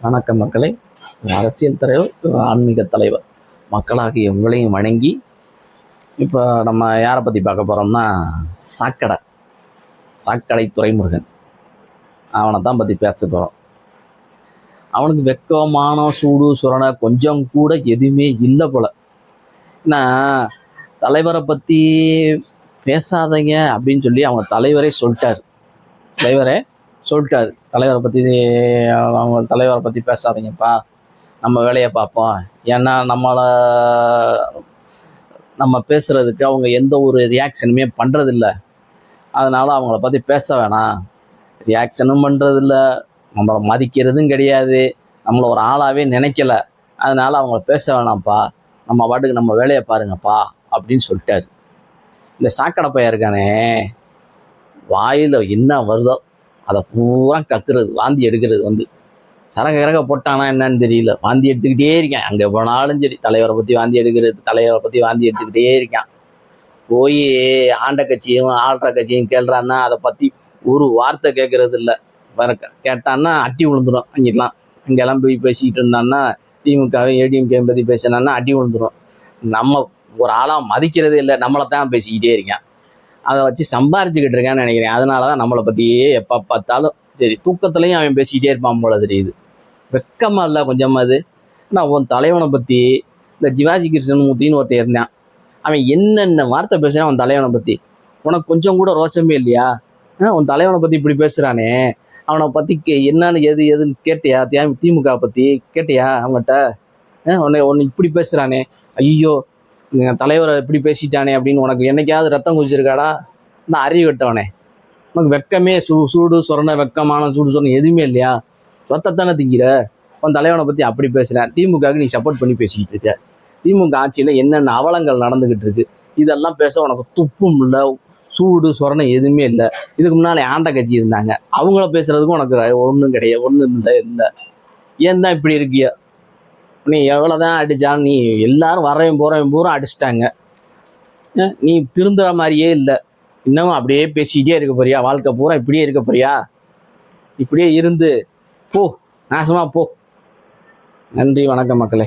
வணக்கம் மக்களே. அரசியல் தலைவர், ஆன்மீக தலைவர், மக்களாகிய உங்களையும் வணங்கி இப்போ நம்ம யாரை பற்றி பார்க்க போகிறோம்னா சாக்கடை துரைமுருகன். அவனை தான் பற்றி பேச போகிறோம். அவனுக்கு வெக்கமான சூடு சுரணை கொஞ்சம் கூட எதுவுமே இல்லை போல். ஏன்னா தலைவரை பற்றி பேசாதீங்க அப்படின்னு சொல்லி அவங்க தலைவரே சொல்லிட்டார். தலைவரை பற்றி அவங்க தலைவரை பற்றி பேசாதீங்கப்பா, நம்ம வேலையை பார்ப்போம். ஏன்னா நம்ம பேசுகிறதுக்கு அவங்க எந்த ஒரு ரியாக்ஷனுமே பண்ணுறதில்ல. அதனால் அவங்கள பற்றி பேச வேணாம். ரியாக்ஷனும் பண்ணுறதில்ல, நம்மளை மதிக்கிறதும் கிடையாது, நம்மளை ஒரு ஆளாகவே நினைக்கல. அதனால் அவங்கள பேச வேணாம்ப்பா, நம்ம பாட்டுக்கு நம்ம வேலையை பாருங்கப்பா அப்படின்னு சொல்லிட்டாரு. இந்த சாக்கடை பையன் இருக்கானே, வாயில் என்ன வருதோ அதை பூரா கத்துறது, வாந்தி எடுக்கிறது. சரக போட்டானா என்னன்னு தெரியல, வாந்தி எடுத்துக்கிட்டே இருக்கான். அங்கே போனாலும் சரி தலைவரை பற்றி வாந்தி எடுத்துக்கிட்டே இருக்கான். போய் ஆண்ட கட்சியும் ஆள்ற கட்சியும் கேள்றான்னா அதை பற்றி ஒரு வார்த்தை கேட்கறது இல்லை. வேற கேட்டான்னா அட்டி விழுந்துடும். அங்கெல்லாம் போய் பேசிக்கிட்டு இருந்தான்னா, திமுகவும் ஏடிஎம்கேயும் பற்றி பேசினான்னா அட்டி விழுந்துடும். நம்ம ஒரு ஆளாக மதிக்கிறதே இல்லை, நம்மளை தான் பேசிக்கிட்டே இருக்கான். அதை வச்சு சம்பாரிச்சுக்கிட்டு இருக்கான்னு நினைக்கிறேன். அதனால தான் நம்மளை பற்றியே எப்போ பார்த்தாலும் சரி, தூக்கத்துலையும் அவன் பேசிக்கிட்டே இருப்பான் போல தெரியுது. வெக்கமா இல்லை கொஞ்சமாவது? நான் உன் தலைவனை பற்றி, இந்த சிவாஜி கிருஷ்ணமூர்த்தின்னு ஒருத்தர் இருந்தான், அவன் என்னென்ன வார்த்தை பேசுகிறான் அவன் தலைவனை பற்றி. உனக்கு கொஞ்சம் கூட ரோஷமே இல்லையா? உன் தலைவனை பற்றி இப்படி பேசுகிறானே, அவனை பற்றி என்னன்னு எதுன்னு கேட்டியா? திமுக பற்றி கேட்டியா அவங்ககிட்ட? உன்னை இப்படி பேசுகிறானே, ஐயோ தலைவரை இப்படி பேசிட்டானே அப்படின்னு உனக்கு என்னைக்காவது ரத்தம் குதிச்சிருக்காடா? நான் அறிவு கட்டவனே, உனக்கு வெக்கமே சூடு சொரணை, வெக்கமான சூடு சொரணை எதுவுமே இல்லையா? சொத்தத்தானே திங்கிற? உன் தலைவனை பற்றி அப்படி பேசுகிறேன். திமுகவுக்கு நீ சப்போர்ட் பண்ணி பேசிக்கிட்டு இருக்க. திமுக ஆட்சியில் என்னென்ன அவலங்கள் நடந்துக்கிட்டு இருக்கு, இதெல்லாம் பேச உனக்கு துப்பும் இல்லை, சூடு சொரணை எதுவுமே இல்லை. இதுக்கு முன்னாலே ஆண்ட கட்சி இருந்தாங்க, அவங்கள பேசுகிறதுக்கும் உனக்கு ஒன்றும் கிடையாது, ஒன்றும் இல்லை. ஏன் தான் இப்படி இருக்கிய? நீ எவ்வளோதான் அடித்தாலும் நீ எல்லாரும் வரவையும் போகிறவையும் பூரா அடிச்சிட்டாங்க. நீ திருந்துற மாதிரியே இல்லை. இன்னமும் அப்படியே பேசிக்கிட்டே இருக்க போறியா? வாழ்க்கை பூரா இப்படியே இருக்க போறியா? இப்படியே இருந்து போ, நாசமாக போ. நன்றி, வணக்கம் மக்களே.